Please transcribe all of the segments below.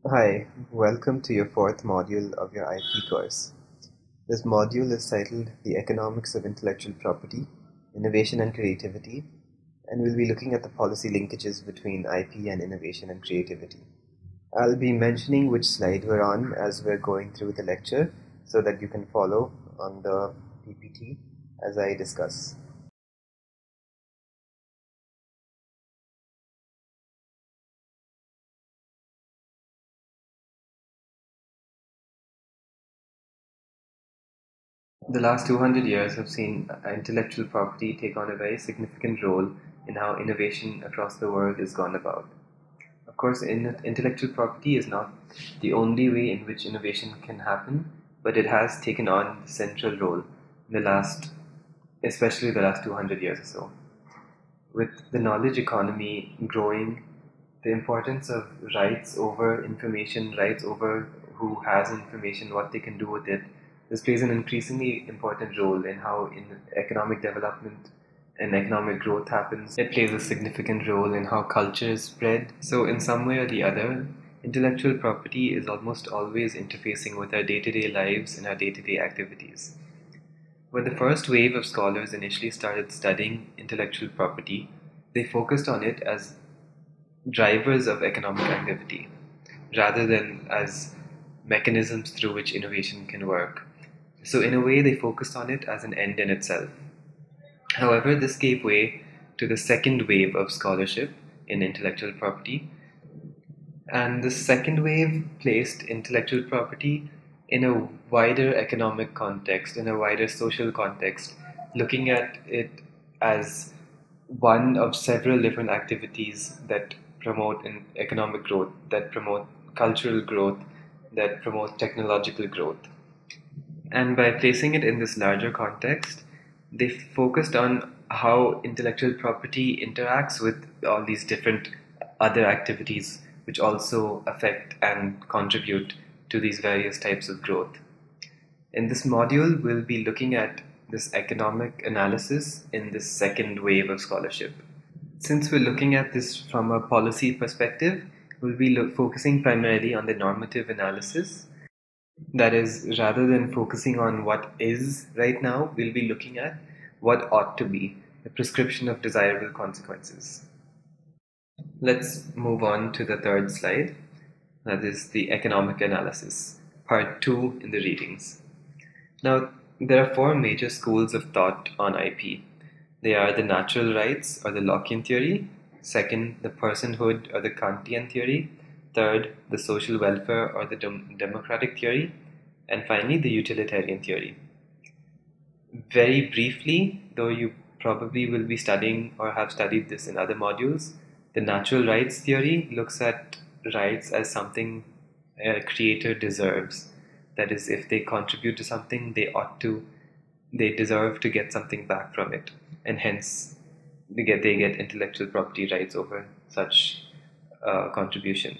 Hi, welcome to your fourth module of your IP course. This module is titled The Economics of Intellectual Property, Innovation and Creativity, and we'll be looking at the policy linkages between IP and innovation and creativity. I'll be mentioning which slide we're on as we're going through the lecture so that you can follow on the PPT as I discuss. The last 200 years have seen intellectual property take on a very significant role in how innovation across the world is gone about. Of course, intellectual property is not the only way in which innovation can happen, but it has taken on the central role in the last, especially the last 200 years or so. With the knowledge economy growing, the importance of rights over information, rights over who has information, what they can do with it, this plays an increasingly important role in how economic development and economic growth happens. It plays a significant role in how culture is spread. So, in some way or the other, intellectual property is almost always interfacing with our day-to-day lives and our day-to-day activities. When the first wave of scholars initially started studying intellectual property, they focused on it as drivers of economic activity rather than as mechanisms through which innovation can work. So, in a way, they focused on it as an end in itself. However, this gave way to the second wave of scholarship in intellectual property, and the second wave placed intellectual property in a wider economic context, in a wider social context, looking at it as one of several different activities that promote an economic growth, that promote cultural growth, that promote technological growth. And by placing it in this larger context, they focused on how intellectual property interacts with all these different other activities which also affect and contribute to these various types of growth. In this module, we'll be looking at this economic analysis in this second wave of scholarship. Since we're looking at this from a policy perspective, we'll be focusing primarily on the normative analysis. That is, rather than focusing on what is right now, we'll be looking at what ought to be, the prescription of desirable consequences. Let's move on to the third slide, that is the economic analysis, part 2 in the readings. Now, there are four major schools of thought on IP. They are the natural rights or the Lockean theory, second, the personhood or the Kantian theory, third, the social welfare or the democratic theory, and finally, the utilitarian theory. Very briefly, though you probably will be studying or have studied this in other modules, the natural rights theory looks at rights as something a creator deserves. That is, if they contribute to something, they deserve to get something back from it, and hence they get intellectual property rights over such contribution.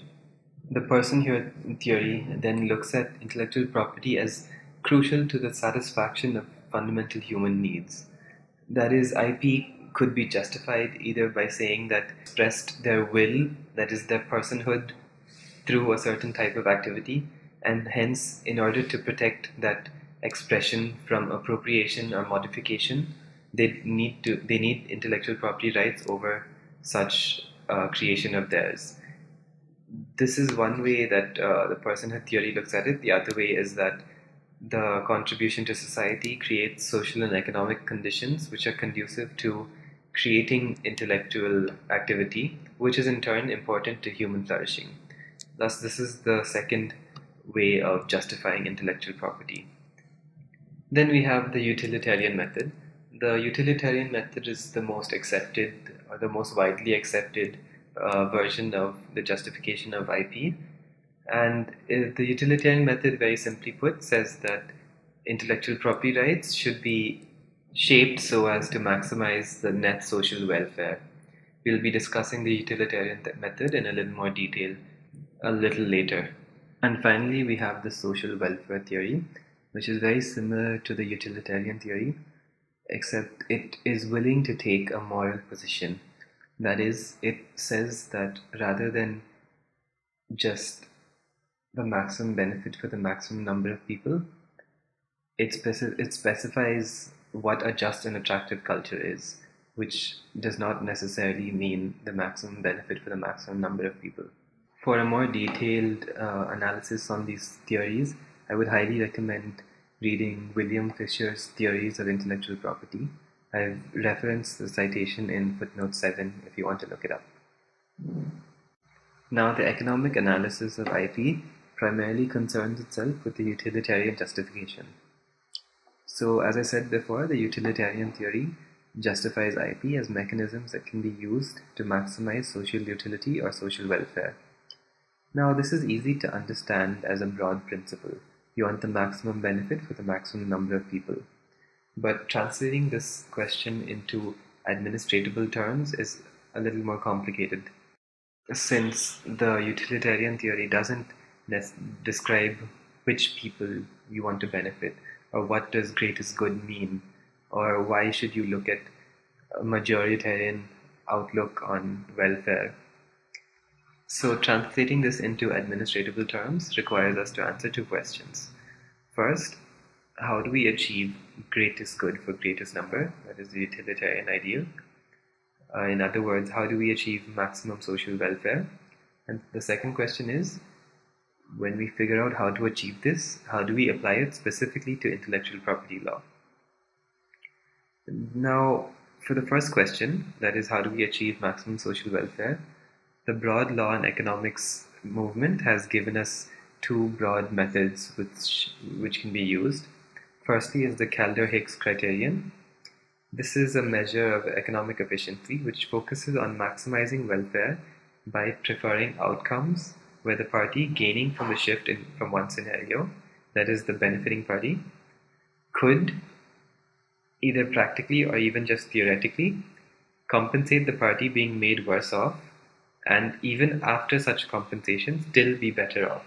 The person here theory then looks at intellectual property as crucial to the satisfaction of fundamental human needs. That is, IP could be justified either by saying that expressed their will, that is, their personhood, through a certain type of activity, and hence, in order to protect that expression from appropriation or modification, they need intellectual property rights over such creation of theirs. This is one way that the personhood theory looks at it. The other way is that the contribution to society creates social and economic conditions which are conducive to creating intellectual activity, which is in turn important to human flourishing. Thus, this is the second way of justifying intellectual property. Then we have the utilitarian method. The utilitarian method is the most accepted or the most widely accepted version of the justification of IP. And the utilitarian method, very simply put, says that intellectual property rights should be shaped so as to maximize the net social welfare. We'll be discussing the utilitarian method in a little more detail a little later. And finally, we have the social welfare theory, which is very similar to the utilitarian theory, except it is willing to take a moral position. That is, it says that rather than just the maximum benefit for the maximum number of people, it specifies what a just and attractive culture is, which does not necessarily mean the maximum benefit for the maximum number of people. For a more detailed analysis on these theories, I would highly recommend reading William Fisher's Theories of Intellectual Property. I've referenced the citation in footnote 7 if you want to look it up. Now, the economic analysis of IP primarily concerns itself with the utilitarian justification. So, as I said before, the utilitarian theory justifies IP as mechanisms that can be used to maximize social utility or social welfare. Now, this is easy to understand as a broad principle. You want the maximum benefit for the maximum number of people. But translating this question into administratable terms is a little more complicated, since the utilitarian theory doesn't describe which people you want to benefit, or what does greatest good mean, or why should you look at a majoritarian outlook on welfare. So translating this into administratable terms requires us to answer two questions. First, how do we achieve greatest good for greatest number? That is the utilitarian ideal. In other words, how do we achieve maximum social welfare? And the second question is, when we figure out how to achieve this, how do we apply it specifically to intellectual property law? Now, for the first question, that is, how do we achieve maximum social welfare? The broad law and economics movement has given us two broad methods which can be used. Firstly is the Kaldor-Hicks criterion. This is a measure of economic efficiency which focuses on maximizing welfare by preferring outcomes where the party gaining from the shift from one scenario, that is the benefiting party, could either practically or even just theoretically compensate the party being made worse off, and even after such compensation still be better off.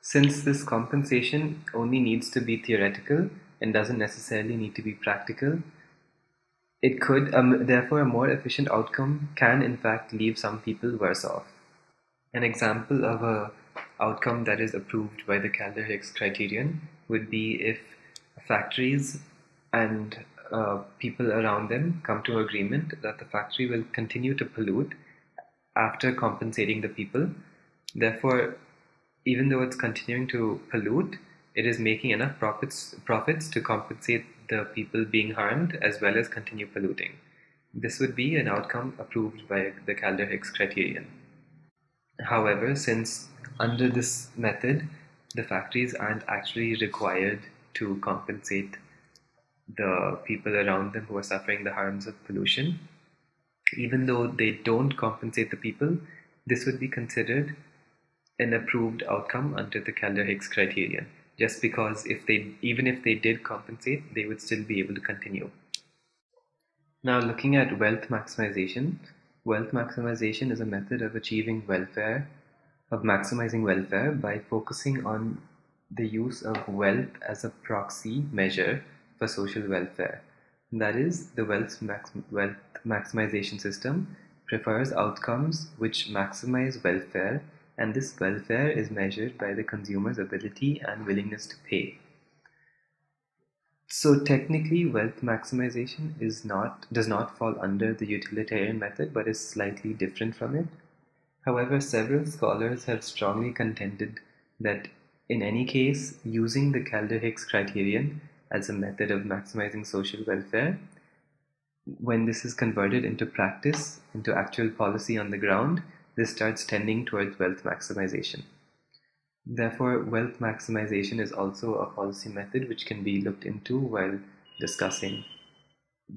Since this compensation only needs to be theoretical and doesn't necessarily need to be practical, it could, therefore a more efficient outcome can in fact leave some people worse off. An example of a outcome that is approved by the Kaldor-Hicks criterion would be if factories and people around them come to agreement that the factory will continue to pollute after compensating the people. Therefore, even though it's continuing to pollute, it is making enough profits to compensate the people being harmed as well as continue polluting. This would be an outcome approved by the Kaldor-Hicks criterion. However, since under this method, the factories aren't actually required to compensate the people around them who are suffering the harms of pollution, even though they don't compensate the people, this would be considered an approved outcome under the Kaldor-Hicks criterion, just because even if they did compensate, they would still be able to continue. Now, looking at wealth maximization is a method of achieving welfare, of maximizing welfare by focusing on the use of wealth as a proxy measure for social welfare. That is, the wealth maximization system prefers outcomes which maximize welfare, and this welfare is measured by the consumer's ability and willingness to pay. So technically, wealth maximization does not fall under the utilitarian method, but is slightly different from it. However, several scholars have strongly contended that in any case, using the Kaldor-Hicks criterion as a method of maximizing social welfare, when this is converted into practice, into actual policy on the ground, this starts tending towards wealth maximization. Therefore, wealth maximization is also a policy method which can be looked into while discussing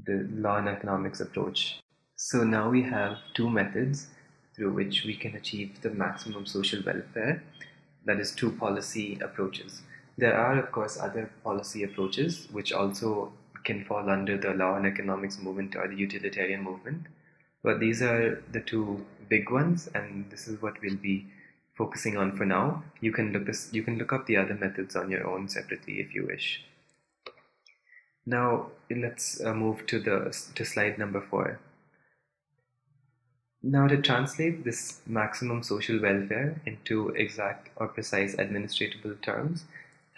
the law and economics approach. So now we have two methods through which we can achieve the maximum social welfare, that is, two policy approaches. There are, of course, other policy approaches which also can fall under the law and economics movement or the utilitarian movement, but these are the two big ones, and this is what we'll be focusing on for now. You can look up the other methods on your own separately if you wish. Now let's move to slide number 4. Now, to translate this maximum social welfare into exact or precise administratable terms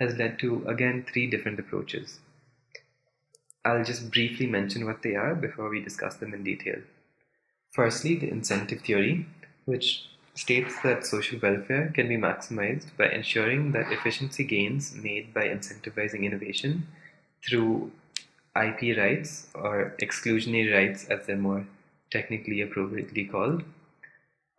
has led to, again, three different approaches. I'll just briefly mention what they are before we discuss them in detail. Firstly, the incentive theory, which states that social welfare can be maximized by ensuring that efficiency gains made by incentivizing innovation through IP rights, or exclusionary rights as they're more technically appropriately called,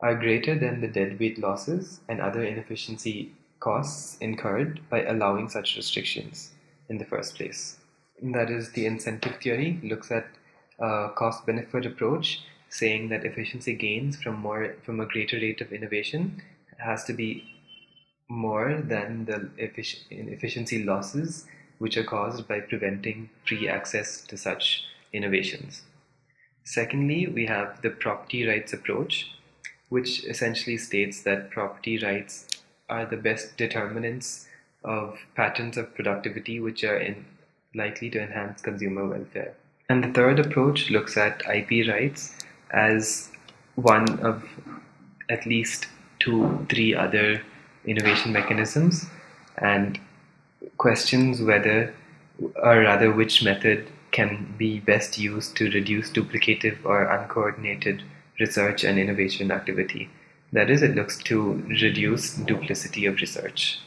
are greater than the deadweight losses and other inefficiency costs incurred by allowing such restrictions in the first place. That is, the incentive theory looks at a cost-benefit approach, saying that efficiency gains from a greater rate of innovation has to be more than the efficiency losses which are caused by preventing free access to such innovations. Secondly, we have the property rights approach, which essentially states that property rights are the best determinants of patterns of productivity which are likely to enhance consumer welfare. And the third approach looks at IP rights as one of at least 2-3 other innovation mechanisms, and questions whether, or rather which method can be best used to reduce duplicative or uncoordinated research and innovation activity. That is, it looks to reduce duplicity of research.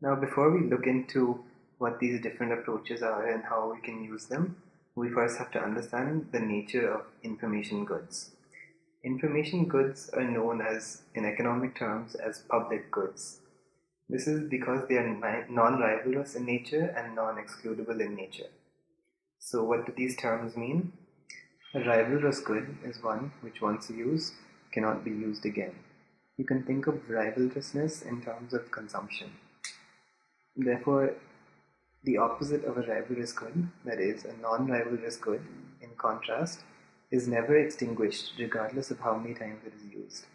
Now, before we look into what these different approaches are and how we can use them, we first have to understand the nature of information goods. Information goods are known as, in economic terms, as public goods. This is because they are non-rivalrous in nature and non-excludable in nature. So what do these terms mean? A rivalrous good is one which, once used, cannot be used again. You can think of rivalrousness in terms of consumption. Therefore, the opposite of a rivalrous good, that is, a non-rivalrous good, in contrast, is never extinguished regardless of how many times it is used.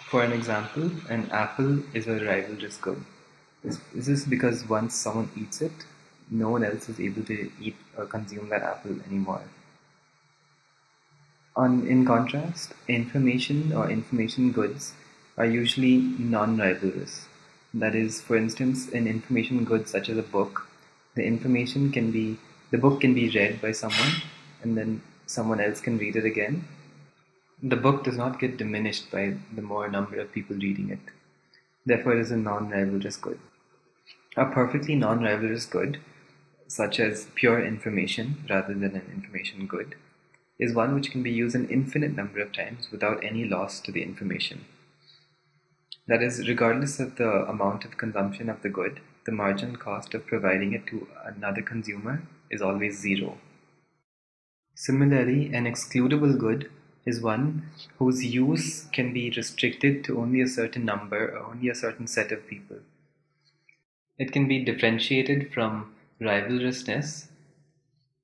For an example, an apple is a rivalrous good. This is because once someone eats it, no one else is able to eat or consume that apple anymore. In contrast, information or information goods are usually non-rivalrous. That is, for instance, in information goods such as a book, the book can be read by someone and then someone else can read it again. The book does not get diminished by the more number of people reading it. Therefore, it is a non-rivalrous good. A perfectly non-rivalrous good, such as pure information rather than an information good, is one which can be used an infinite number of times without any loss to the information. That is, regardless of the amount of consumption of the good, the marginal cost of providing it to another consumer is always zero. Similarly, an excludable good is one whose use can be restricted to only a certain number or only a certain set of people. It can be differentiated from rivalrousness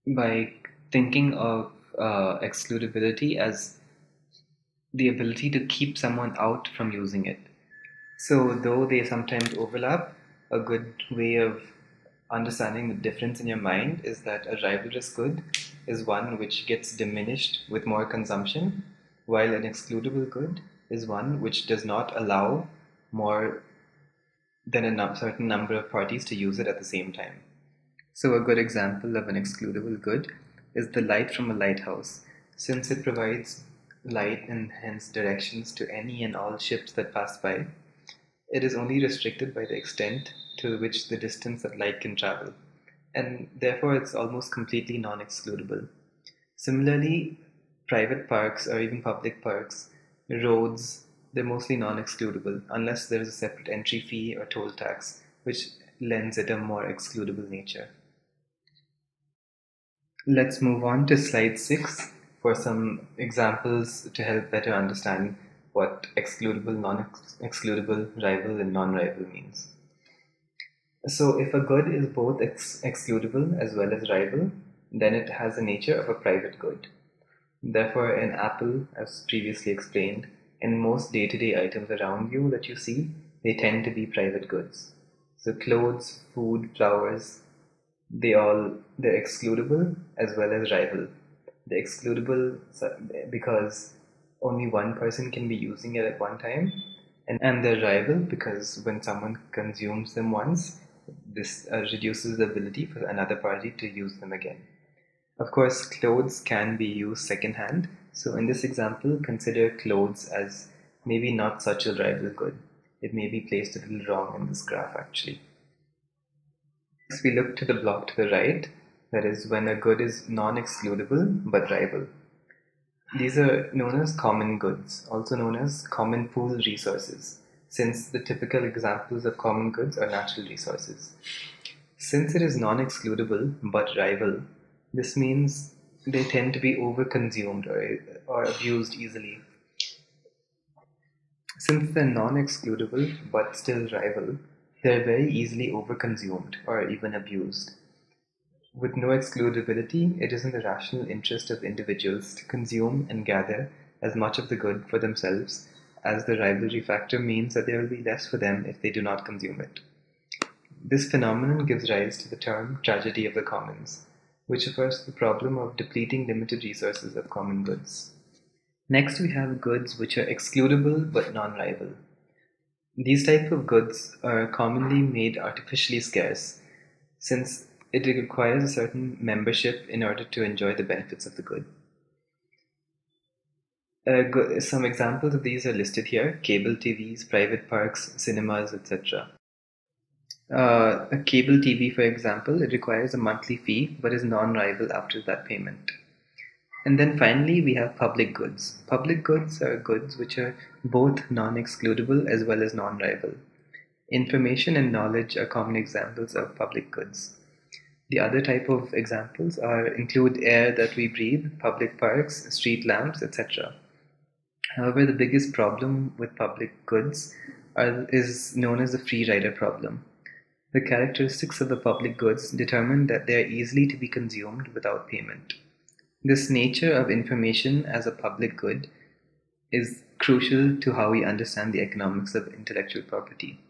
by thinking of excludability as the ability to keep someone out from using it. So, though they sometimes overlap, a good way of understanding the difference in your mind is that a rivalrous good is one which gets diminished with more consumption, while an excludable good is one which does not allow more than a certain number of parties to use it at the same time. So a good example of an excludable good is the light from a lighthouse. Since it provides light and hence directions to any and all ships that pass by, it is only restricted by the extent to which the distance that light can travel, and therefore it's almost completely non-excludable. Similarly, private parks or even public parks, roads, they're mostly non-excludable unless there is a separate entry fee or toll tax, which lends it a more excludable nature. Let's move on to slide 6 for some examples to help better understand what excludable, non-excludable, rival and non-rival means. So if a good is both excludable as well as rival, then it has the nature of a private good. Therefore, an apple, as previously explained, and most day-to-day items around you that you see, they tend to be private goods. So clothes, food, flowers, they're excludable as well as rival. They're excludable because only one person can be using it at one time, and they're rival because when someone consumes them once, this reduces the ability for another party to use them again. Of course, clothes can be used secondhand, so in this example, consider clothes as maybe not such a rival good. It may be placed a little wrong in this graph actually. Next, we look to the block to the right, that is when a good is non-excludable but rival. These are known as common goods, also known as common pool resources, since the typical examples of common goods are natural resources. Since it is non-excludable but rival, this means they tend to be overconsumed or abused easily. Since they're non-excludable but still rival, they're very easily overconsumed or even abused. With no excludability, it is in the rational interest of individuals to consume and gather as much of the good for themselves, as the rivalry factor means that there will be less for them if they do not consume it. This phenomenon gives rise to the term tragedy of the commons, which refers to the problem of depleting limited resources of common goods. Next, we have goods which are excludable but non-rival. These type of goods are commonly made artificially scarce, since it requires a certain membership in order to enjoy the benefits of the good. Some examples of these are listed here: cable TVs, private parks, cinemas, etc. A cable TV, for example, it requires a monthly fee but is non-rival after that payment. And then finally, we have public goods. Public goods are goods which are both non-excludable as well as non-rival. Information and knowledge are common examples of public goods. The other type of examples include air that we breathe, public parks, street lamps, etc. However, the biggest problem with public goods is known as the free rider problem. The characteristics of the public goods determine that they are easily to be consumed without payment. This nature of information as a public good is crucial to how we understand the economics of intellectual property.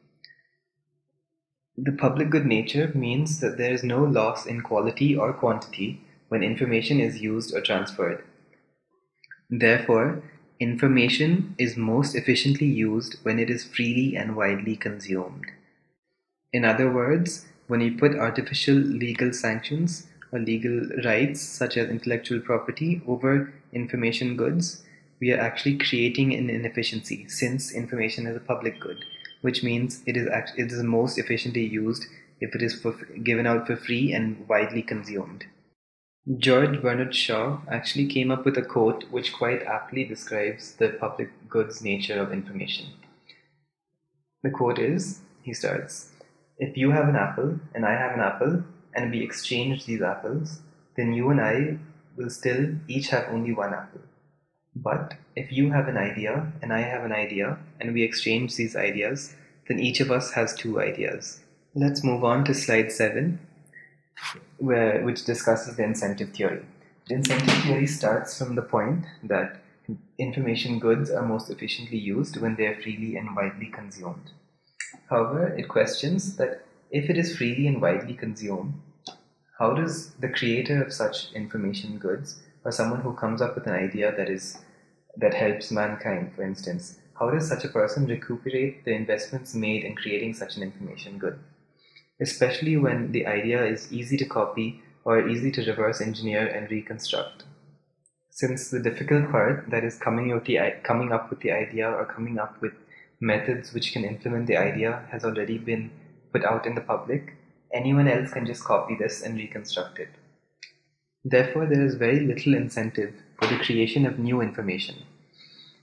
The public good nature means that there is no loss in quality or quantity when information is used or transferred. Therefore, information is most efficiently used when it is freely and widely consumed. In other words, when we put artificial legal sanctions or legal rights such as intellectual property over information goods, we are actually creating an inefficiency, since information is a public good, which means it is most efficiently used if it is given out for free and widely consumed. George Bernard Shaw actually came up with a quote which quite aptly describes the public goods nature of information. The quote is, he starts, "If you have an apple and I have an apple and we exchange these apples, then you and I will still each have only one apple. But if you have an idea and I have an idea and we exchange these ideas, then each of us has two ideas." Let's move on to slide 7, which discusses the incentive theory. The incentive theory starts from the point that information goods are most efficiently used when they are freely and widely consumed. However, it questions that if it is freely and widely consumed, how does the creator of such information goods, or someone who comes up with an idea that helps mankind, for instance, how does such a person recuperate the investments made in creating such an information good? Especially when the idea is easy to copy or easy to reverse engineer and reconstruct. Since the difficult part, that is coming up with the idea or coming up with methods which can implement the idea, has already been put out in the public, anyone else can just copy this and reconstruct it. Therefore, there is very little incentive for the creation of new information.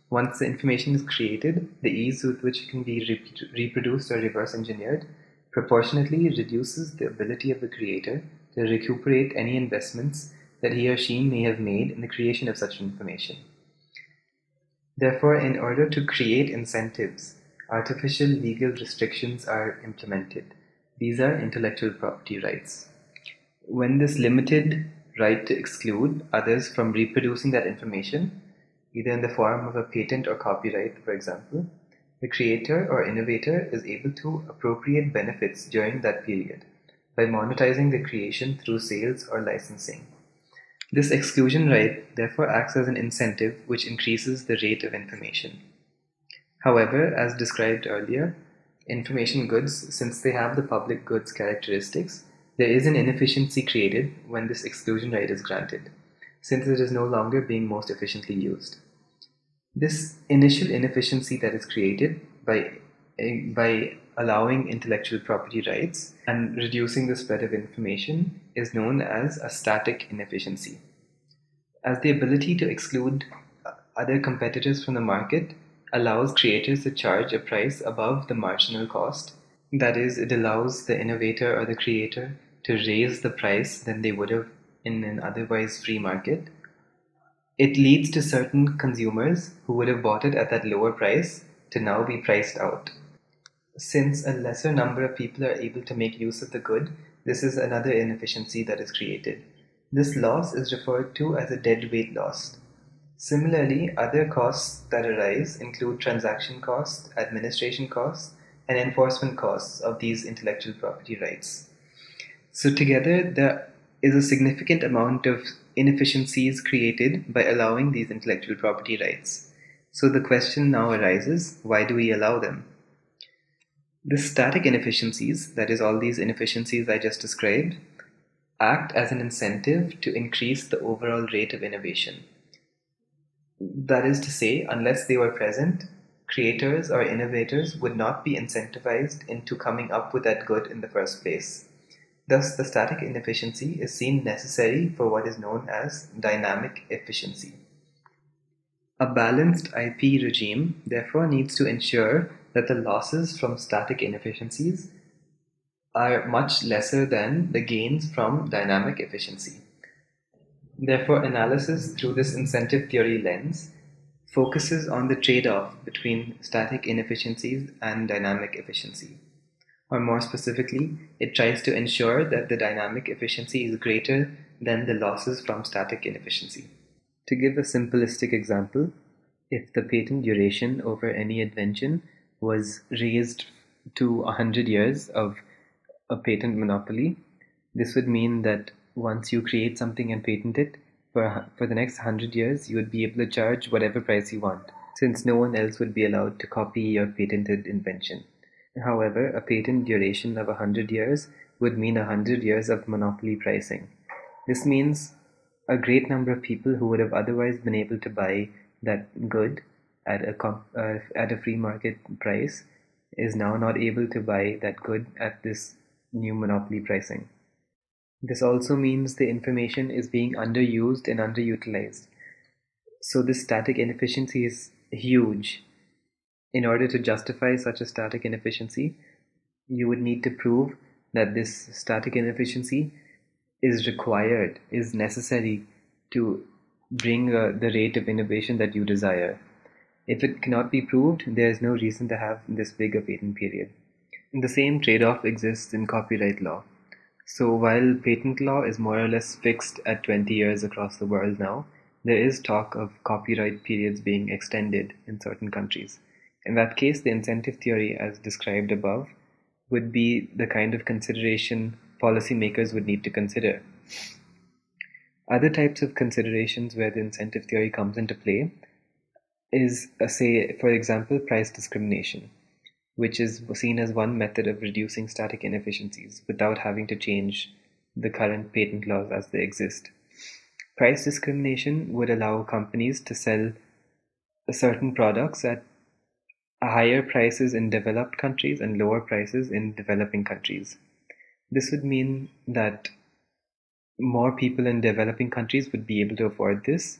Once the information is created, the ease with which it can be reproduced or reverse engineered proportionately reduces the ability of the creator to recuperate any investments that he or she may have made in the creation of such information. Therefore, in order to create incentives, artificial legal restrictions are implemented. These are intellectual property rights. When this limited right to exclude others from reproducing that information, either in the form of a patent or copyright, for example, the creator or innovator is able to appropriate benefits during that period by monetizing the creation through sales or licensing. This exclusion right therefore acts as an incentive which increases the rate of information. However, as described earlier, information goods, since they have the public goods characteristics, there is an inefficiency created when this exclusion right is granted, since it is no longer being most efficiently used. This initial inefficiency that is created by allowing intellectual property rights and reducing the spread of information is known as a static inefficiency. As the ability to exclude other competitors from the market allows creators to charge a price above the marginal cost, that is, it allows the innovator or the creator to raise the price than they would have in an otherwise free market, it leads to certain consumers who would have bought it at that lower price to now be priced out. Since a lesser number of people are able to make use of the good, this is another inefficiency that is created. This loss is referred to as a deadweight loss. Similarly, other costs that arise include transaction costs, administration costs, and enforcement costs of these intellectual property rights. So together, there is a significant amount of inefficiencies created by allowing these intellectual property rights. So the question now arises, why do we allow them? The static inefficiencies, that is all these inefficiencies I just described, act as an incentive to increase the overall rate of innovation. That is to say, unless they were present, creators or innovators would not be incentivized into coming up with that good in the first place. Thus, the static inefficiency is seen necessary for what is known as dynamic efficiency. A balanced IP regime therefore needs to ensure that the losses from static inefficiencies are much lesser than the gains from dynamic efficiency. Therefore, analysis through this incentive theory lens focuses on the trade-off between static inefficiencies and dynamic efficiency. Or more specifically, it tries to ensure that the dynamic efficiency is greater than the losses from static inefficiency. To give a simplistic example, if the patent duration over any invention was raised to 100 years of a patent monopoly, this would mean that once you create something and patent it, for the next 100 years, you would be able to charge whatever price you want, since no one else would be allowed to copy your patented invention. However, a patent duration of 100 years would mean 100 years of monopoly pricing. This means a great number of people who would have otherwise been able to buy that good at a free market price is now not able to buy that good at this new monopoly pricing. This also means the information is being underused and underutilized. So this static inefficiency is huge. In order to justify such a static inefficiency, you would need to prove that this static inefficiency is required, is necessary to bring the rate of innovation that you desire. If it cannot be proved, there is no reason to have this big a patent period. The same trade-off exists in copyright law. So while patent law is more or less fixed at 20 years across the world now, there is talk of copyright periods being extended in certain countries. In that case, the incentive theory as described above would be the kind of consideration policymakers would need to consider. Other types of considerations where the incentive theory comes into play is, say, for example, price discrimination, which is seen as one method of reducing static inefficiencies without having to change the current patent laws as they exist. Price discrimination would allow companies to sell certain products at higher prices in developed countries and lower prices in developing countries. This would mean that more people in developing countries would be able to afford this,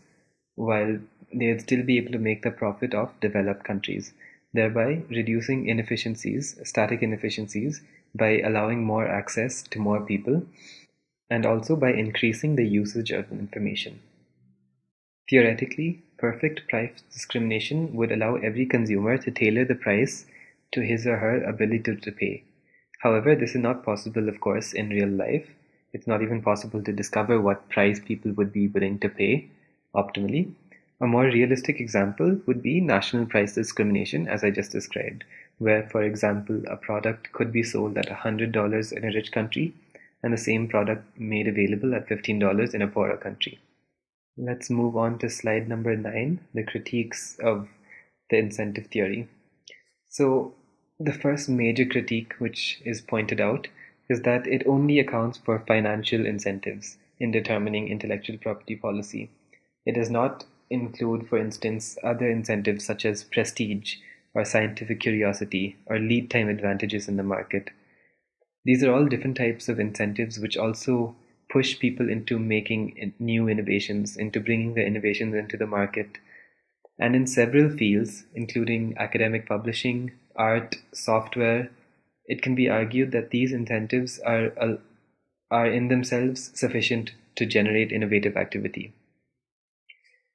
while they'd still be able to make the profit of developed countries, thereby reducing inefficiencies, static inefficiencies, by allowing more access to more people, and also by increasing the usage of information. Theoretically, perfect price discrimination would allow every consumer to tailor the price to his or her ability to pay. However, this is not possible, of course, in real life. It's not even possible to discover what price people would be willing to pay optimally. A more realistic example would be national price discrimination, as I just described, where, for example, a product could be sold at $100 in a rich country and the same product made available at $15 in a poorer country. Let's move on to slide number 9, the critiques of the incentive theory. So the first major critique which is pointed out is that it only accounts for financial incentives in determining intellectual property policy. It does not include, for instance, other incentives such as prestige or scientific curiosity or lead time advantages in the market. These are all different types of incentives which also push people into making new innovations, into bringing the innovations into the market. And in several fields, including academic publishing, art, software, it can be argued that these incentives are in themselves sufficient to generate innovative activity.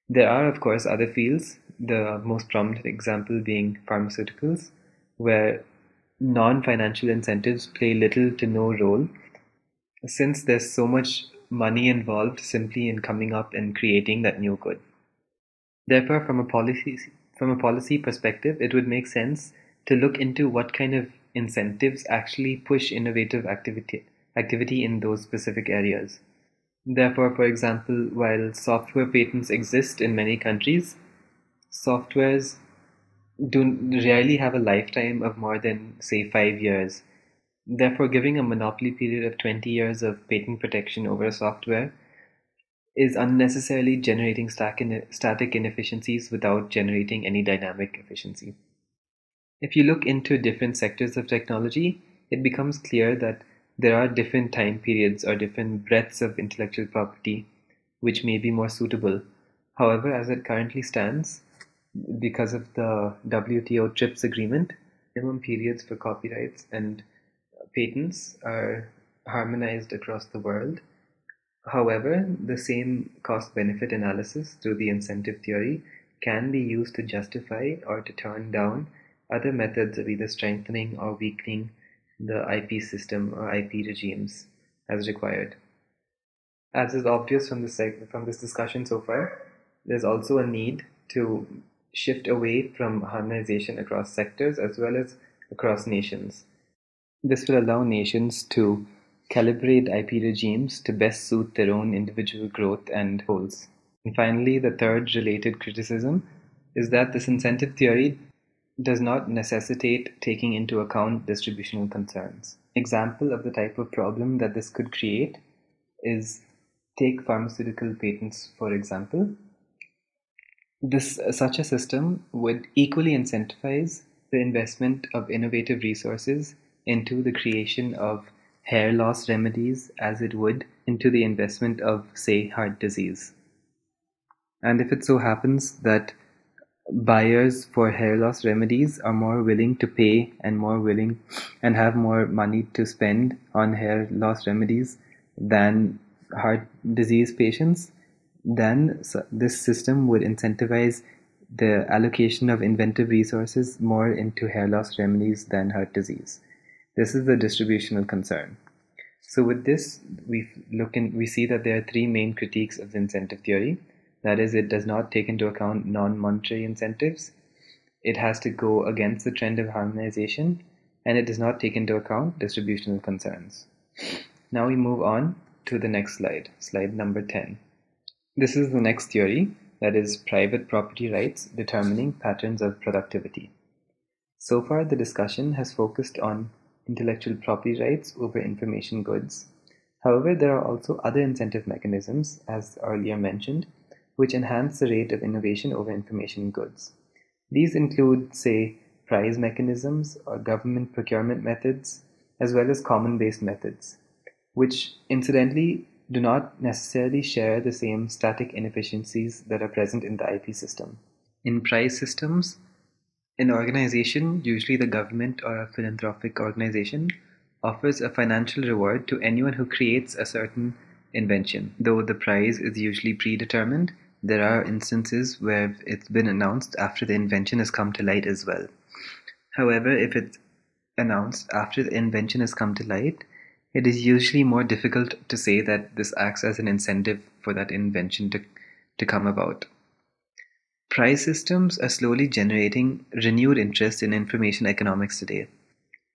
There are, of course, other fields, the most prominent example being pharmaceuticals, where non-financial incentives play little to no role, since there's so much money involved simply in coming up and creating that new good. Therefore, from a policy perspective, it would make sense to look into what kind of incentives actually push innovative activity in those specific areas. Therefore, for example, while software patents exist in many countries, softwares rarely have a lifetime of more than, say, 5 years. Therefore, giving a monopoly period of 20 years of patent protection over a software is unnecessarily generating static inefficiencies without generating any dynamic efficiency. If you look into different sectors of technology, it becomes clear that there are different time periods or different breadths of intellectual property which may be more suitable. However, as it currently stands, because of the WTO TRIPS agreement, minimum periods for copyrights and patents are harmonized across the world. However, the same cost-benefit analysis through the incentive theory can be used to justify or to turn down other methods of either strengthening or weakening the IP system or IP regimes as required. As is obvious from this discussion so far, there's also a need to shift away from harmonization across sectors as well as across nations. This will allow nations to calibrate IP regimes to best suit their own individual growth and goals. And finally, the third related criticism is that this incentive theory does not necessitate taking into account distributional concerns. An example of the type of problem that this could create is, take pharmaceutical patents for example. Such a system would equally incentivize the investment of innovative resources into the creation of hair loss remedies as it would into the investment of, say, heart disease. And if it so happens that buyers for hair loss remedies are more willing to pay and have more money to spend on hair loss remedies than heart disease patients, then this system would incentivize the allocation of inventive resources more into hair loss remedies than heart disease. This is the distributional concern. So with this, we see that there are three main critiques of the incentive theory. That is, it does not take into account non-monetary incentives, it has to go against the trend of harmonization, and it does not take into account distributional concerns. Now we move on to the next slide, slide number 10. This is the next theory, that is private property rights determining patterns of productivity. So far, the discussion has focused on intellectual property rights over information goods. However, there are also other incentive mechanisms, as earlier mentioned, which enhance the rate of innovation over information goods. These include, say, prize mechanisms or government procurement methods, as well as common-based methods, which incidentally do not necessarily share the same static inefficiencies that are present in the IP system. In prize systems, an organization, usually the government or a philanthropic organization, offers a financial reward to anyone who creates a certain invention. Though the prize is usually predetermined, there are instances where it's been announced after the invention has come to light as well. However, if it's announced after the invention has come to light, it is usually more difficult to say that this acts as an incentive for that invention to come about. Prize systems are slowly generating renewed interest in information economics today.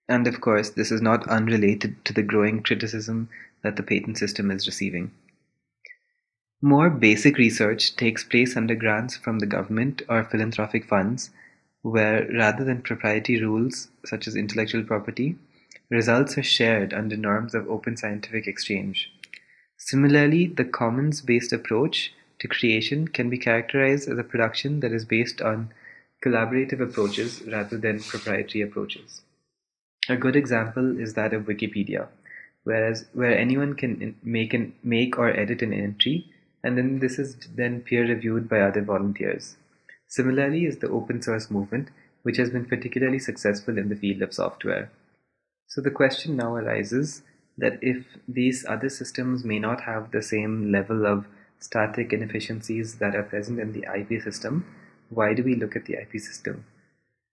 And of course, this is not unrelated to the growing criticism that the patent system is receiving. More basic research takes place under grants from the government or philanthropic funds, where rather than proprietary rules such as intellectual property, results are shared under norms of open scientific exchange. Similarly, the commons-based approach to creation can be characterized as a production that is based on collaborative approaches rather than proprietary approaches. A good example is that of Wikipedia, where anyone can make or edit an entry, and then this is then peer-reviewed by other volunteers. Similarly is the open source movement, which has been particularly successful in the field of software. So the question now arises that if these other systems may not have the same level of static inefficiencies that are present in the IP system, why do we look at the IP system?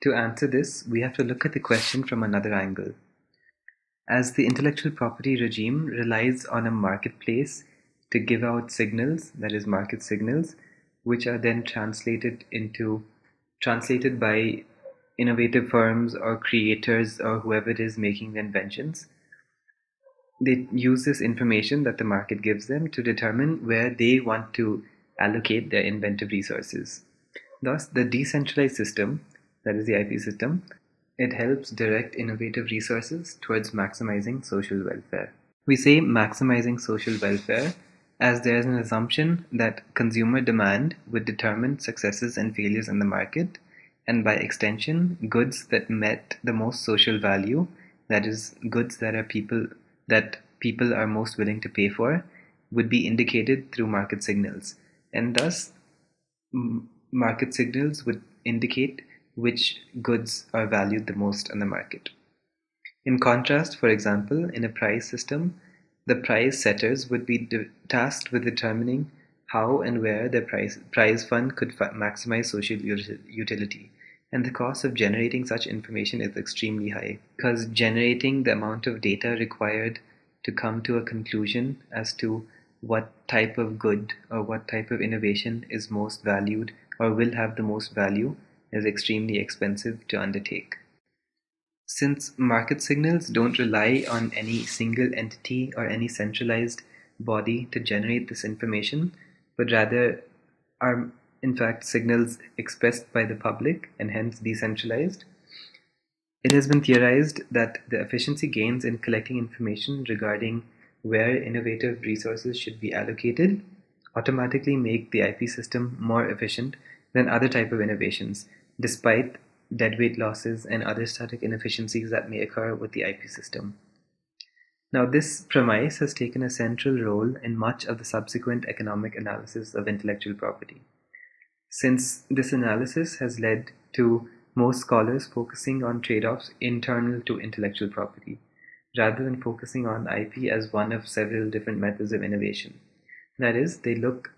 To answer this, we have to look at the question from another angle. As the intellectual property regime relies on a marketplace to give out signals, that is market signals, which are then translated by innovative firms or creators or whoever it is making the inventions. They use this information that the market gives them to determine where they want to allocate their inventive resources. Thus, the decentralized system, that is the IP system, it helps direct innovative resources towards maximizing social welfare. We say maximizing social welfare as there is an assumption that consumer demand would determine successes and failures in the market, and by extension, goods that met the most social value, that is, goods that people are most willing to pay for, would be indicated through market signals, and thus market signals would indicate which goods are valued the most on the market. In contrast, for example, in a price system, the price setters would be tasked with determining how and where their prize fund could maximize social utility. And the cost of generating such information is extremely high, because generating the amount of data required to come to a conclusion as to what type of good or what type of innovation is most valued or will have the most value is extremely expensive to undertake. Since market signals don't rely on any single entity or any centralized body to generate this information, but rather are in fact signals expressed by the public and hence decentralized, it has been theorized that the efficiency gains in collecting information regarding where innovative resources should be allocated automatically make the IP system more efficient than other type of innovations, despite deadweight losses and other static inefficiencies that may occur with the IP system. Now, this premise has taken a central role in much of the subsequent economic analysis of intellectual property, since this analysis has led to most scholars focusing on trade-offs internal to intellectual property, rather than focusing on IP as one of several different methods of innovation. That is, they look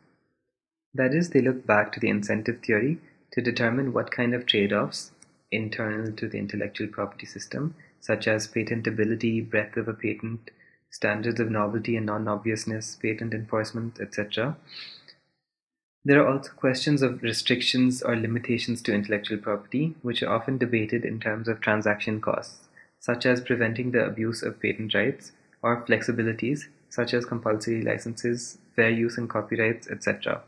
back to the incentive theory to determine what kind of trade-offs internal to the intellectual property system, such as patentability, breadth of a patent, standards of novelty and non-obviousness, patent enforcement, etc. There are also questions of restrictions or limitations to intellectual property, which are often debated in terms of transaction costs, such as preventing the abuse of patent rights, or flexibilities, such as compulsory licenses, fair use and copyrights, etc.,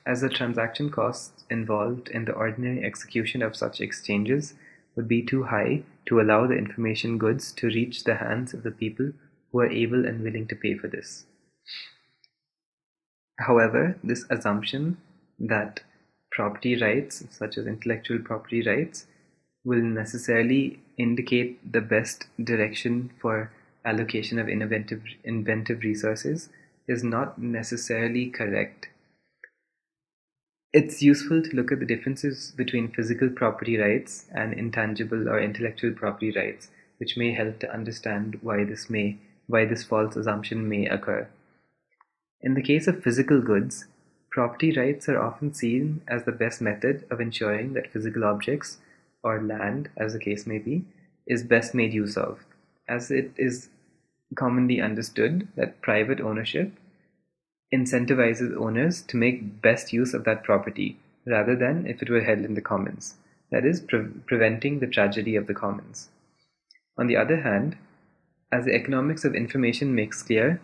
as the transaction costs involved in the ordinary execution of such exchanges would be too high to allow the information goods to reach the hands of the people who are able and willing to pay for this. However, this assumption that property rights, such as intellectual property rights, will necessarily indicate the best direction for allocation of inventive resources is not necessarily correct. It's useful to look at the differences between physical property rights and intangible or intellectual property rights, which may help to understand why this false assumption may occur. In the case of physical goods, property rights are often seen as the best method of ensuring that physical objects, or land as the case may be, is best made use of, as it is commonly understood that private ownership incentivizes owners to make best use of that property rather than if it were held in the commons, that is, preventing the tragedy of the commons. On the other hand, as the economics of information makes clear,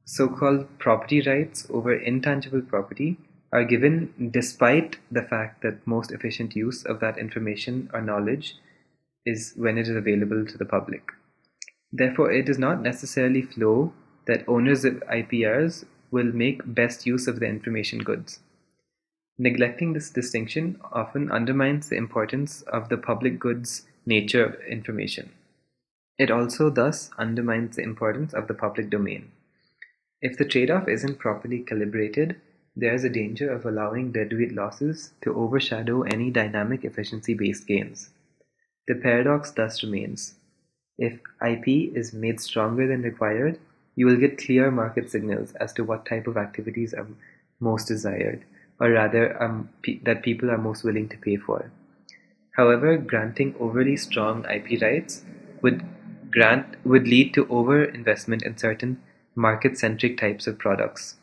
so-called property rights over intangible property are given despite the fact that most efficient use of that information or knowledge is when it is available to the public. Therefore, it does not necessarily flow that owners of IPRs will make best use of the information goods. Neglecting this distinction often undermines the importance of the public goods nature of information. It also thus undermines the importance of the public domain. If the trade-off isn't properly calibrated, there is a danger of allowing deadweight losses to overshadow any dynamic efficiency-based gains. The paradox thus remains. If IP is made stronger than required, you will get clear market signals as to what type of activities are most desired, or rather that people are most willing to pay for. However, granting overly strong IP rights would lead to over-investment in certain market-centric types of products.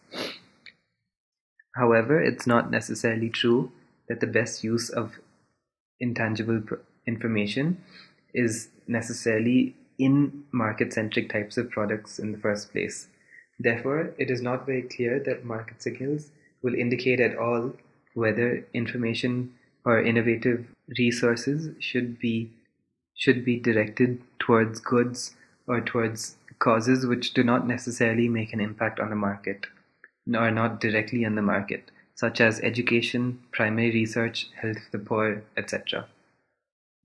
However, it's not necessarily true that the best use of intangible information is necessarily in market-centric types of products in the first place. Therefore, it is not very clear that market signals will indicate at all whether information or innovative resources should be directed towards goods or towards causes which do not necessarily make an impact on the market, or not directly on the market, such as education, primary research, health of the poor, etc.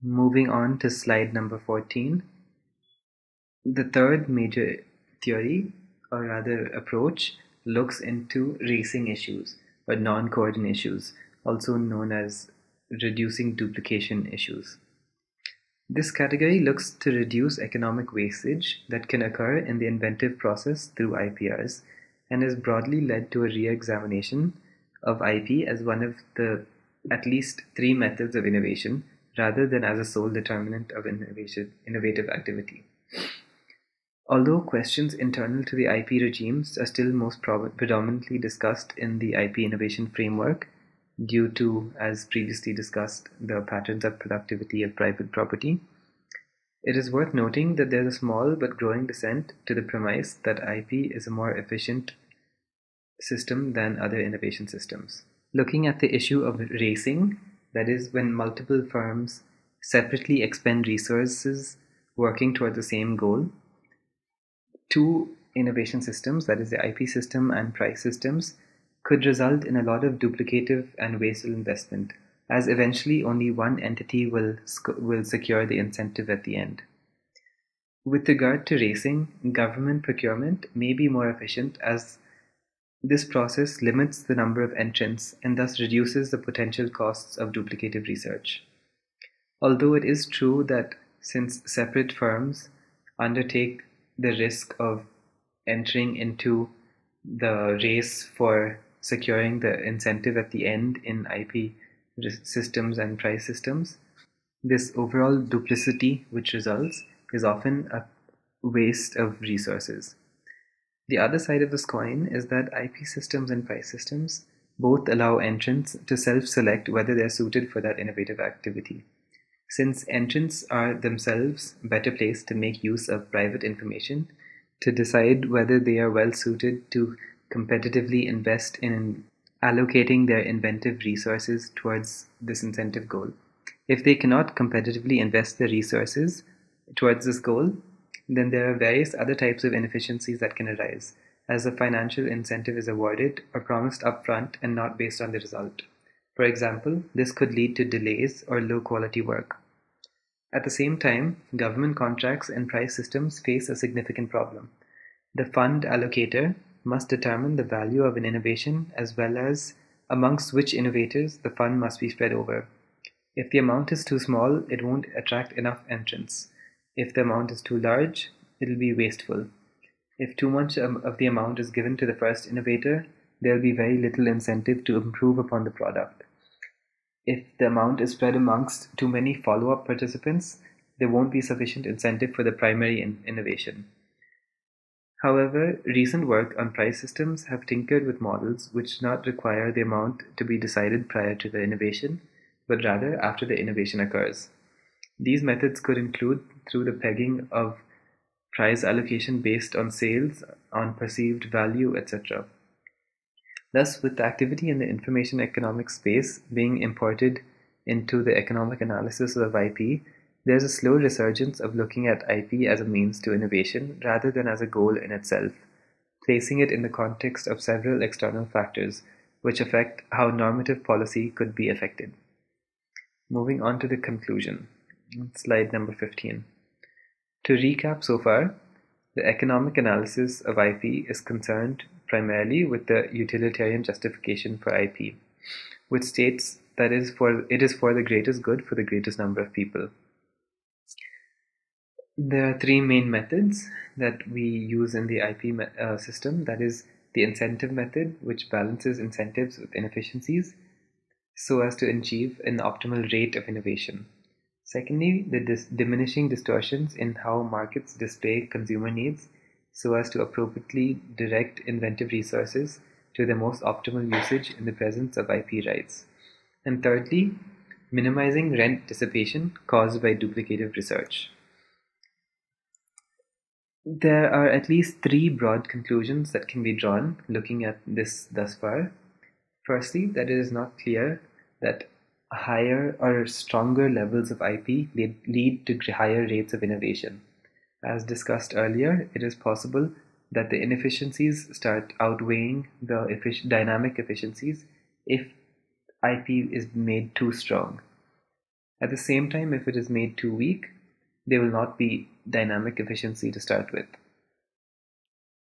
Moving on to slide number 14. The third major theory, or rather approach, looks into racing issues, or non-coordinate issues, also known as reducing duplication issues. This category looks to reduce economic wastage that can occur in the inventive process through IPRs, and has broadly led to a re-examination of IP as one of the at least three methods of innovation, rather than as a sole determinant of innovative activity. Although questions internal to the IP regimes are still most predominantly discussed in the IP innovation framework, due to, as previously discussed, the patterns of productivity of private property, it is worth noting that there is a small but growing dissent to the premise that IP is a more efficient system than other innovation systems. Looking at the issue of racing, that is, when multiple firms separately expend resources working toward the same goal, two innovation systems, that is the IP system and price systems, could result in a lot of duplicative and wasteful investment, as eventually only one entity will secure the incentive at the end. With regard to racing, government procurement may be more efficient, as this process limits the number of entrants and thus reduces the potential costs of duplicative research. Although it is true that since separate firms undertake the risk of entering into the race for securing the incentive at the end in IP systems and price systems, this overall duplicity which results is often a waste of resources. The other side of this coin is that IP systems and price systems both allow entrants to self-select whether they are suited for that innovative activity. Since entrants are themselves better placed to make use of private information to decide whether they are well suited to competitively invest in allocating their inventive resources towards this incentive goal. If they cannot competitively invest their resources towards this goal, then there are various other types of inefficiencies that can arise, as a financial incentive is awarded or promised upfront and not based on the result. For example, this could lead to delays or low quality work. At the same time, government contracts and price systems face a significant problem. The fund allocator must determine the value of an innovation as well as amongst which innovators the fund must be spread over. If the amount is too small, it won't attract enough entrants. If the amount is too large, it will be wasteful. If too much of the amount is given to the first innovator, there will be very little incentive to improve upon the product. If the amount is spread amongst too many follow-up participants, there won't be sufficient incentive for the primary innovation. However, recent work on price systems have tinkered with models which do not require the amount to be decided prior to the innovation, but rather after the innovation occurs. These methods could include through the pegging of price allocation based on sales, on perceived value, etc. Thus, with the activity in the information economics space being imported into the economic analysis of IP, there's a slow resurgence of looking at IP as a means to innovation rather than as a goal in itself, placing it in the context of several external factors which affect how normative policy could be affected. Moving on to the conclusion. Slide number 15. To recap so far, the economic analysis of IP is concerned primarily with the utilitarian justification for IP, which states that it is for the greatest good for the greatest number of people. There are three main methods that we use in the IP system. That is the incentive method, which balances incentives with inefficiencies so as to achieve an optimal rate of innovation. Secondly, the diminishing distortions in how markets display consumer needs so as to appropriately direct inventive resources to their most optimal usage in the presence of IP rights. And thirdly, minimizing rent dissipation caused by duplicative research. There are at least three broad conclusions that can be drawn looking at this thus far. Firstly, that it is not clear that higher or stronger levels of IP lead to higher rates of innovation. As discussed earlier, it is possible that the inefficiencies start outweighing the dynamic efficiencies if IP is made too strong. At the same time, if it is made too weak, there will not be dynamic efficiency to start with.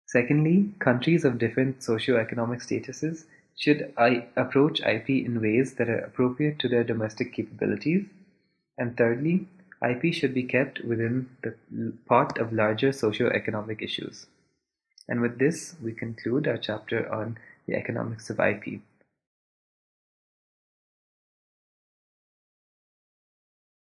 Secondly, countries of different socio-economic statuses should approach IP in ways that are appropriate to their domestic capabilities. And thirdly, IP should be kept within the pot of larger socio-economic issues. And with this, we conclude our chapter on the economics of IP.